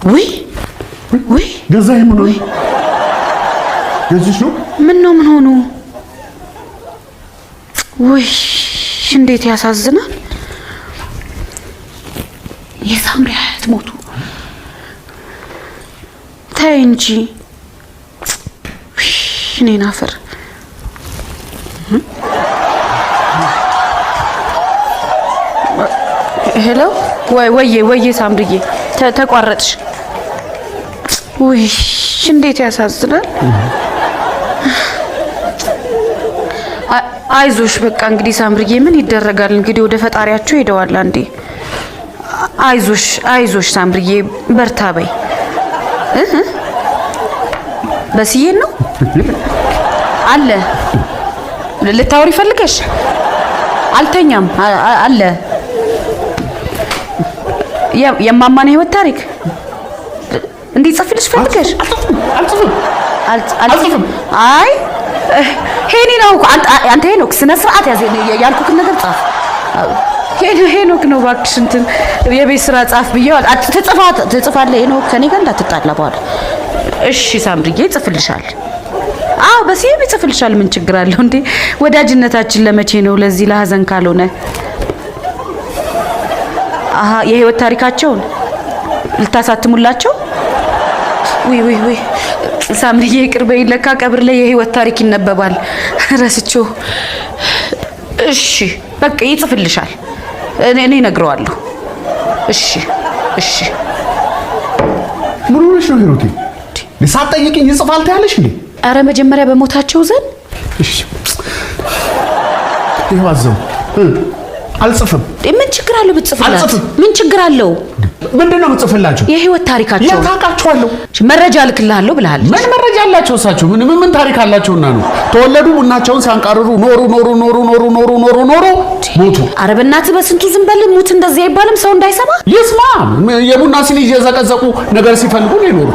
ወይ ገዛኸኝ ምን ሆነ? ገዝሽ ነው? ምን ሆኖ? ወይ እንዴት ያሳዝናል። የሳምሪ አያት ሞቱ። ተይ እንጂ እኔን አፈር። ሄሎ ወይ ሳምሪዬ ተቋረጥሽ። ወይ እንዴት ያሳዝናል። አይዞሽ በቃ እንግዲህ ሳምሪዬ ምን ይደረጋል እንግዲህ ወደ ፈጣሪያቸው ሄደዋል። አንዴ አይዞሽ ሳምሪዬ በርታ በይ። በስዬን ነው አለ ልታወሪ ፈልገሽ? አልተኛም አለ የማማን ህይወት ታሪክ እንዲጽፍልሽ ፈልገሽ? አልጽፍም። አይ ሄኒ ነው አንተ ሄኖክ ስነ ስርዓት ያዘ ያልኩትን ነገር ጻፍ። ሄኖክ ነው እባክሽ እንትን የቤት ስራ ጻፍ ብዬዋል። ትጽፋለህ ሄኖክ ከኔ ጋር እንዳትጣላ በኋላ። እሺ ሳምሪዬ ይጽፍልሻል። አዎ በሲም ይጽፍልሻል። ምን ችግር አለው እንዴ? ወዳጅነታችን ለመቼ ነው? ለዚህ ለሐዘን ካልሆነ የህይወት ታሪካቸውን ልታሳትሙላቸው? ወይ ሳምሪዬ ይቅርበይ። ለካ ቀብር ላይ የህይወት ታሪክ ይነበባል። ረስቼው። እሺ በቃ ይጽፍልሻል። እኔ እነግረዋለሁ። እሺ ምን ሆነሽ ነው ሂሩቴ? ሳትጠይቂኝ ይጽፋል ታያለሽ እንዴ? አረ መጀመሪያ በሞታቸው ዘን እሺ ይዋዘው አልጽፍም። ምን ችግር አለው ብትጽፍላት? ምን ችግር አለው? ምንድነው ብትጽፍላቸው? የህይወት ታሪካቸው ያታውቃቸዋለሁ። መረጃ ልክልሃለሁ ብለሃለች። ምን መረጃ አላቸው እሳቸው? ምን ታሪክ አላቸውና ነው? ተወለዱ፣ ቡናቸውን ሲያንቃርሩ ኖሩ ሞቱ። አረ በእናትህ በስንቱ ዝም በል። ሙት እንደዚህ አይባልም፣ ሰው እንዳይሰማ። ይስማ። የቡና ሲኒ እየዘቀዘቁ ነገር ሲፈልጉ ነው የኖሩት።